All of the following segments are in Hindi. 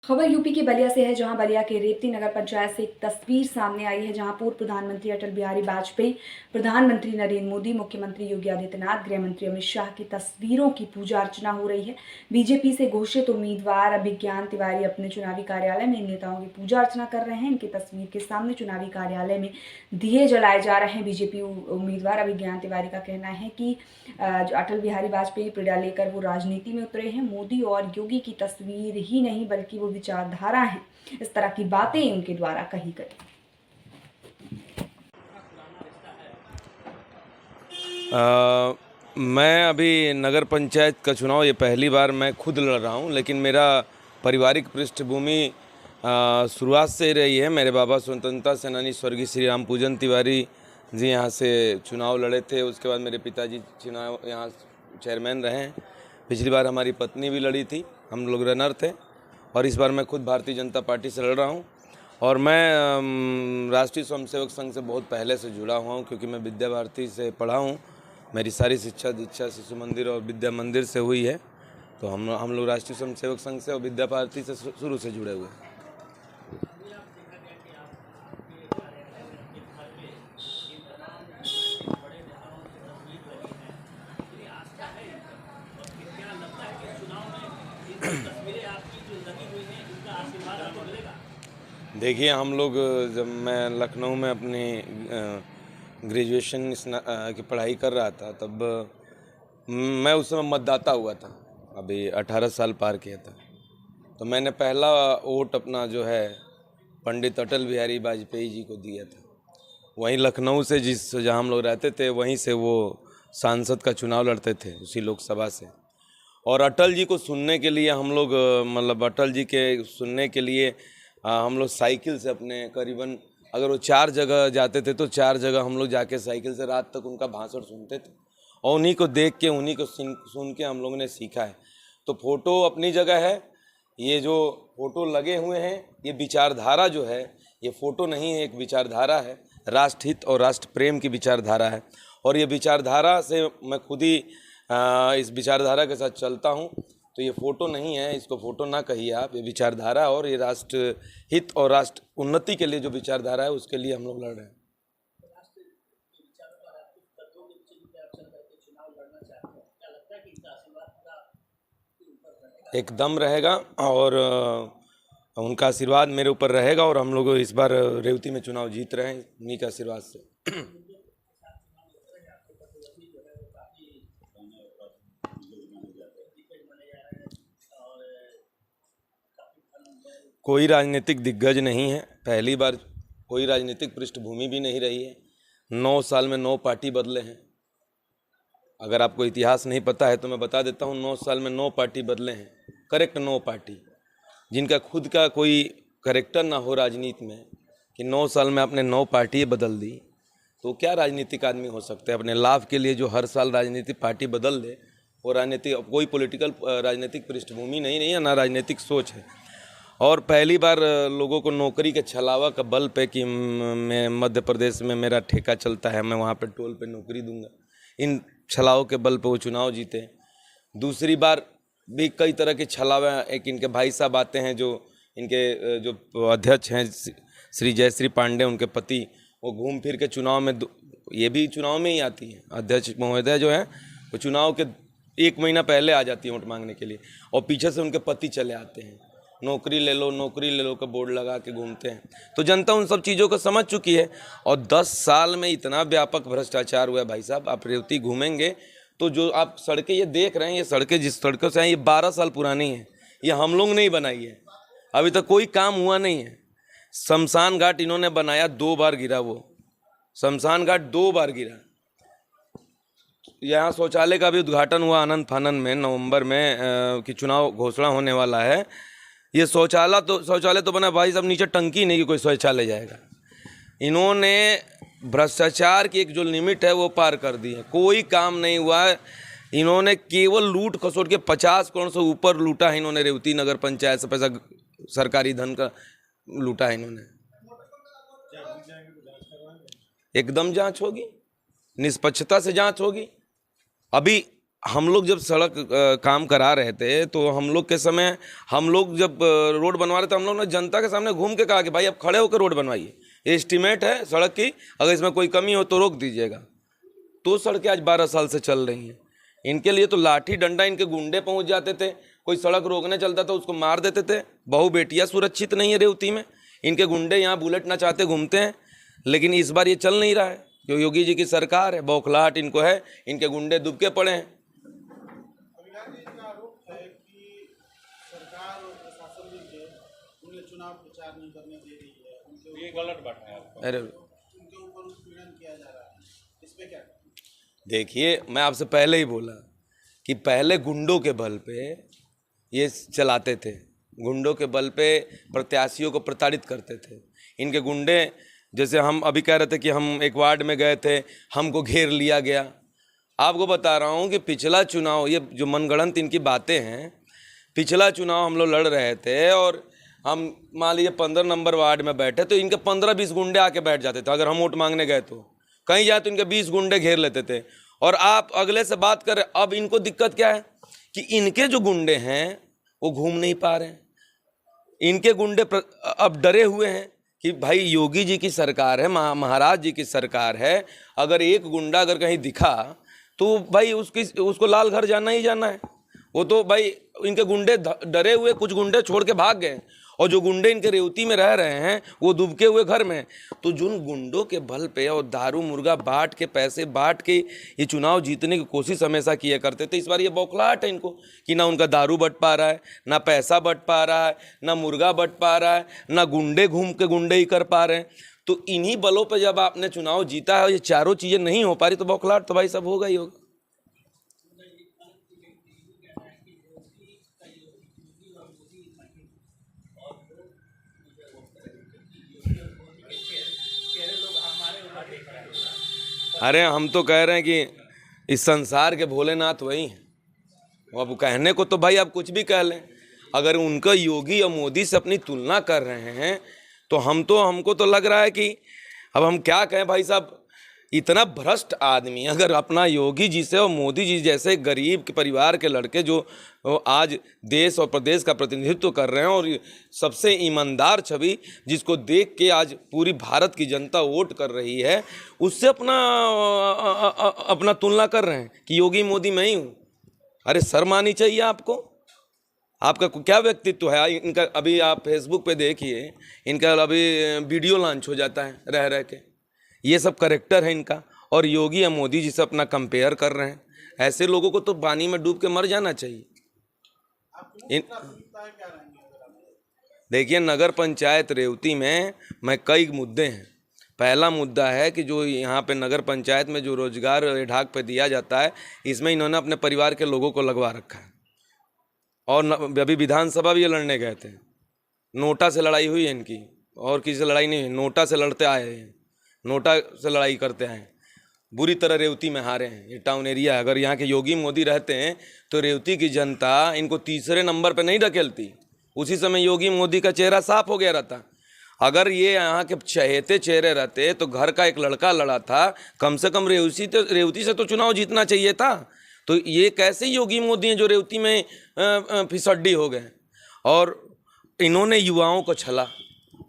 खबर यूपी के बलिया से है, जहां बलिया के रेवती नगर पंचायत से एक तस्वीर सामने आई है, जहां पूर्व प्रधानमंत्री अटल बिहारी वाजपेयी, प्रधानमंत्री नरेंद्र मोदी, मुख्यमंत्री योगी आदित्यनाथ, गृह मंत्री अमित शाह की तस्वीरों की पूजा अर्चना हो रही है। बीजेपी से घोषित उम्मीदवार अभिज्ञान तिवारी अपने चुनावी कार्यालय में इन नेताओं की पूजा अर्चना कर रहे हैं। इनकी तस्वीर के सामने चुनावी कार्यालय में दिए जलाए जा रहे हैं। बीजेपी उम्मीदवार अभिज्ञान तिवारी का कहना है कि जो अटल बिहारी वाजपेयी पीड़ा लेकर वो राजनीति में उतरे हैं। मोदी और योगी की तस्वीर ही नहीं बल्कि वो विचारधारा है, इस तरह की बातें उनके द्वारा कही गई। मैं अभी नगर पंचायत का चुनाव ये पहली बार मैं खुद लड़ रहा हूँ, लेकिन मेरा पारिवारिक पृष्ठभूमि शुरुआत से ही रही है। मेरे बाबा स्वतंत्रता सेनानी स्वर्गीय श्री राम पूजन तिवारी जी यहाँ से चुनाव लड़े थे। उसके बाद मेरे पिताजी चुनाव यहाँ चेयरमैन रहे हैं। पिछली बार हमारी पत्नी भी लड़ी थी, हम लोग रनर थे। और इस बार मैं खुद भारतीय जनता पार्टी से लड़ रहा हूँ। और मैं राष्ट्रीय स्वयंसेवक संघ से बहुत पहले से जुड़ा हुआ हूँ, क्योंकि मैं विद्या भारती से पढ़ा हूँ। मेरी सारी शिक्षा दीक्षा शिशु मंदिर और विद्या मंदिर से हुई है। तो हम लोग राष्ट्रीय स्वयंसेवक संघ से और विद्या भारती से शुरू से जुड़े हुए हैं। देखिए, हम लोग जब मैं लखनऊ में अपनी ग्रेजुएशन की पढ़ाई कर रहा था, तब मैं उस समय मतदाता हुआ था। अभी 18 साल पार किया था। तो मैंने पहला वोट अपना जो है पंडित अटल बिहारी वाजपेयी जी को दिया था। वहीं लखनऊ से जहाँ हम लोग रहते थे, वहीं से वो सांसद का चुनाव लड़ते थे, उसी लोकसभा से। और अटल जी को सुनने के लिए हम लोग मतलब अटल जी के सुनने के लिए हम लोग साइकिल से अपने करीबन, अगर वो 4 जगह जाते थे तो 4 जगह हम लोग जाके साइकिल से रात तक उनका भाषण सुनते थे। और उन्हीं को देख के, उन्हीं को सुन के हम लोगों ने सीखा है। तो फोटो अपनी जगह है। ये जो फोटो लगे हुए हैं, ये विचारधारा जो है, ये फोटो नहीं है, एक विचारधारा है। राष्ट्रहित और राष्ट्र प्रेम की विचारधारा है। और ये विचारधारा से मैं खुद ही इस विचारधारा के साथ चलता हूँ। तो ये फ़ोटो नहीं है, इसको फ़ोटो ना कहिए आप, ये विचारधारा और ये राष्ट्र हित और राष्ट्र उन्नति के लिए जो विचारधारा है, उसके लिए हम लोग लड़ रहे हैं। एकदम रहेगा और उनका आशीर्वाद मेरे ऊपर रहेगा। और हम लोग इस बार रेवती में चुनाव जीत रहे हैं उन्हीं के आशीर्वाद से। कोई राजनीतिक दिग्गज नहीं है, पहली बार। कोई राजनीतिक पृष्ठभूमि भी नहीं रही है। 9 साल में 9 पार्टी बदले हैं। अगर आपको इतिहास नहीं पता है तो मैं बता देता हूँ, 9 साल में 9 पार्टी बदले हैं। करेक्ट 9 पार्टी, जिनका खुद का कोई करेक्टर ना हो राजनीति में, कि 9 साल में आपने 9 पार्टी बदल दी, तो क्या राजनीतिक आदमी हो सकता है? अपने लाभ के लिए जो हर साल राजनीतिक पार्टी बदल दे, वो राजनीतिक, कोई पॉलिटिकल राजनीतिक पृष्ठभूमि नहीं है, ना राजनीतिक सोच है। और पहली बार लोगों को नौकरी के छलावा का बल पे कि मैं मध्य प्रदेश में मेरा ठेका चलता है, मैं वहाँ पे टोल पे नौकरी दूंगा, इन छलावों के बल पे वो चुनाव जीते। दूसरी बार भी कई तरह के छलावा, एक इनके भाई साहब आते हैं, जो इनके जो अध्यक्ष हैं श्री जयश्री पांडे, उनके पति, वो घूम फिर के चुनाव में, ये भी चुनाव में ही आती है। अध्यक्ष महोदय जो है, वो चुनाव के 1 महीना पहले आ जाती है वोट मांगने के लिए, और पीछे से उनके पति चले आते हैं। नौकरी ले लो का बोर्ड लगा के घूमते हैं। तो जनता उन सब चीज़ों को समझ चुकी है। और 10 साल में इतना व्यापक भ्रष्टाचार हुआ है भाई साहब। आप रेवती घूमेंगे तो जो आप सड़कें ये देख रहे हैं, ये सड़कें जिस सड़कों से हैं, ये 12 साल पुरानी है। ये हम लोग नहीं बनाई है, अभी तक कोई काम हुआ नहीं है। शमशान घाट इन्होंने बनाया, 2 बार गिरा वो शमशान घाट, 2 बार गिरा। यहाँ शौचालय का भी उद्घाटन हुआ आनंद फानंद में, नवंबर में कि चुनाव घोषणा होने वाला है। ये शौचालय तो बना भाई साहब, नीचे टंकी नहीं कि कोई शौचालय जाएगा। इन्होंने भ्रष्टाचार की एक जो लिमिट है वो पार कर दी है। कोई काम नहीं हुआ है। इन्होंने केवल लूट खसोट के 50 करोड़ से ऊपर लूटा है इन्होंने। रेवती नगर पंचायत से पैसा, सरकारी धन का लूटा है इन्होंने। एकदम जांच होगी, निष्पक्षता से जांच होगी। अभी हम लोग जब सड़क काम करा रहे थे तो हम लोग के समय हम लोग जब रोड बनवा रहे थे, हम लोग ने जनता के सामने घूम के कहा कि भाई अब खड़े होकर रोड बनवाइए, एस्टीमेट है सड़क की, अगर इसमें कोई कमी हो तो रोक दीजिएगा। तो सड़कें आज 12 साल से चल रही हैं। इनके लिए तो लाठी डंडा इनके गुंडे पहुंच जाते थे, कोई सड़क रोकने चलता था उसको मार देते थे। बहू बेटियां सुरक्षित नहीं है रेवती में, इनके गुंडे यहाँ बुलेट नचाते घूमते हैं। लेकिन इस बार ये चल नहीं रहा है क्योंकि योगी जी की सरकार है, बौखलाहट इनको है, इनके गुंडे दुबके पड़े हैं। चुनाव प्रचार नहीं करने दे रही है, ये गलत बात है। अरे उनके ऊपर उत्पीड़न किया जा रहा है, इस पे क्या? देखिए, मैं आपसे पहले ही बोला कि पहले गुंडों के बल पे ये चलाते थे, गुंडों के बल पे प्रत्याशियों को प्रताड़ित करते थे। इनके गुंडे, जैसे हम अभी कह रहे थे कि हम एक वार्ड में गए थे, हमको घेर लिया गया। आपको बता रहा हूँ कि पिछला चुनाव, ये जो मनगढ़ंत इनकी बातें हैं, पिछला चुनाव हम लोग लड़ रहे थे और हम मान लीजिए 15 नंबर वार्ड में बैठे तो इनके 15-20 गुंडे आके बैठ जाते थे। अगर हम वोट मांगने गए तो कहीं जाए तो इनके 20 गुंडे घेर लेते थे। और आप अगले से बात करें, अब इनको दिक्कत क्या है कि इनके जो गुंडे हैं वो घूम नहीं पा रहे हैं। इनके गुंडे अब डरे हुए हैं कि भाई योगी जी की सरकार है, महाराज जी की सरकार है, अगर एक गुंडा अगर कहीं दिखा तो भाई उसको लाल घर जाना ही जाना है। वो तो भाई इनके गुंडे डरे हुए, कुछ गुंडे छोड़ के भाग गए और जो गुंडे इनके रेवती में रह रहे हैं वो दुबके हुए घर में। तो जिन गुंडों के बल पे और दारू मुर्गा बांट के, पैसे बांट के ये चुनाव जीतने की कोशिश हमेशा किया करते थे, इस बार ये बौखलाहट है इनको कि ना उनका दारू बट पा रहा है, ना पैसा बट पा रहा है, ना मुर्गा बट पा रहा है, ना गुंडे घूम के गुंडे ही कर पा रहे हैं। तो इन्हीं बलों पर जब आपने चुनाव जीता है और ये चारों चीज़ें नहीं हो पा रही तो बौखलाहट तो भाई सब होगा ही होगा। अरे हम तो कह रहे हैं कि इस संसार के भोलेनाथ वही हैं। अब कहने को तो भाई आप कुछ भी कह लें, अगर उनका योगी और मोदी से अपनी तुलना कर रहे हैं तो हमको तो लग रहा है कि अब हम क्या कहें भाई साहब। इतना भ्रष्ट आदमी अगर अपना योगी जी से और मोदी जी जैसे गरीब के परिवार के लड़के जो आज देश और प्रदेश का प्रतिनिधित्व कर रहे हैं और सबसे ईमानदार छवि जिसको देख के आज पूरी भारत की जनता वोट कर रही है, उससे अपना तुलना कर रहे हैं कि योगी मोदी मैं ही हूँ। अरे शर्म आनी चाहिए आपको। आपका क्या व्यक्तित्व है इनका? अभी आप फेसबुक पे देखिए, इनका अभी वीडियो लॉन्च हो जाता है रह रह के। ये सब करेक्टर है इनका, और योगी या मोदी जी से अपना कंपेयर कर रहे हैं। ऐसे लोगों को तो पानी में डूब के मर जाना चाहिए। देखिए, नगर पंचायत रेवती में कई मुद्दे हैं। पहला मुद्दा है कि जो यहाँ पे नगर पंचायत में जो रोजगार ढाक पे दिया जाता है, इसमें इन्होंने अपने परिवार के लोगों को लगवा रखा है। और अभी विधानसभा भी ये लड़ने गए थे, नोटा से लड़ाई हुई है इनकी, और किसी से लड़ाई नहीं हुई, नोटा से लड़ते आए हैं, नोटा से लड़ाई करते हैं। बुरी तरह रेवती में हारे हैं। ये टाउन एरिया है। अगर यहाँ के योगी मोदी रहते हैं तो रेवती की जनता इनको तीसरे नंबर पे नहीं ढकेलती, उसी समय योगी मोदी का चेहरा साफ हो गया रहता। अगर ये यहाँ के चहेते चेहरे रहते तो घर का एक लड़का लड़ा था, कम से कम रेवती से तो चुनाव जीतना चाहिए था। तो ये कैसे योगी मोदी हैं जो रेवती में फिसड्डी हो गए। और इन्होंने युवाओं को छला,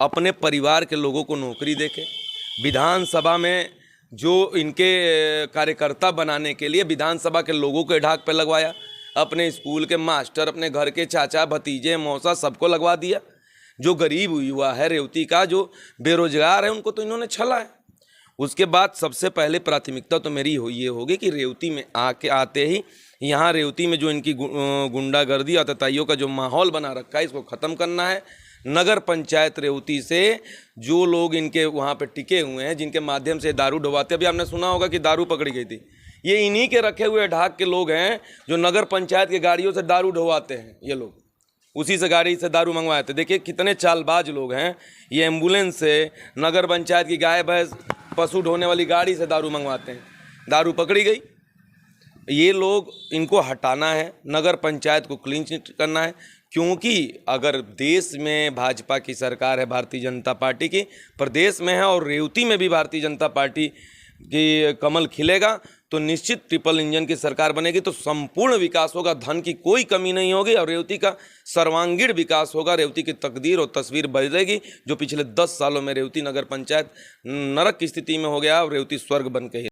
अपने परिवार के लोगों को नौकरी देके विधानसभा में जो इनके कार्यकर्ता बनाने के लिए विधानसभा के लोगों के ढाक पे लगवाया, अपने स्कूल के मास्टर, अपने घर के चाचा भतीजे मौसा सबको लगवा दिया। जो गरीब युवा है रेवती का, जो बेरोजगार है, उनको तो इन्होंने छला है। उसके बाद सबसे पहले प्राथमिकता तो मेरी ये होगी कि रेवती में आते ही यहाँ रेवती में जो इनकी गुंडागर्दी और तताइयों का जो माहौल बना रखा है, इसको ख़त्म करना है। नगर पंचायत रेवती से जो लोग इनके वहाँ पे टिके हुए हैं, जिनके माध्यम से दारू ढुवाते, अभी आपने सुना होगा कि दारू पकड़ी गई थी, ये इन्हीं के रखे हुए ढाक के लोग हैं जो नगर पंचायत के गाड़ियों से दारू ढुवाते हैं। ये लोग उसी से गाड़ी से दारू मंगवाए थे। देखिए कितने चालबाज लोग हैं। ये एम्बुलेंस से, नगर पंचायत की गाय भैंस पशु ढोने वाली गाड़ी से दारू मंगवाते हैं। दारू पकड़ी गई। ये लोग, इनको हटाना है, नगर पंचायत को क्लीन चिट करना है। क्योंकि अगर देश में भाजपा की सरकार है, भारतीय जनता पार्टी की, प्रदेश में है और रेवती में भी भारतीय जनता पार्टी कि कमल खिलेगा तो निश्चित ट्रिपल इंजन की सरकार बनेगी, तो संपूर्ण विकास होगा, धन की कोई कमी नहीं होगी और रेवती का सर्वांगीण विकास होगा। रेवती की तकदीर और तस्वीर बदलेगी। जो पिछले 10 सालों में रेवती नगर पंचायत नरक की स्थिति में हो गया और रेवती स्वर्ग बन के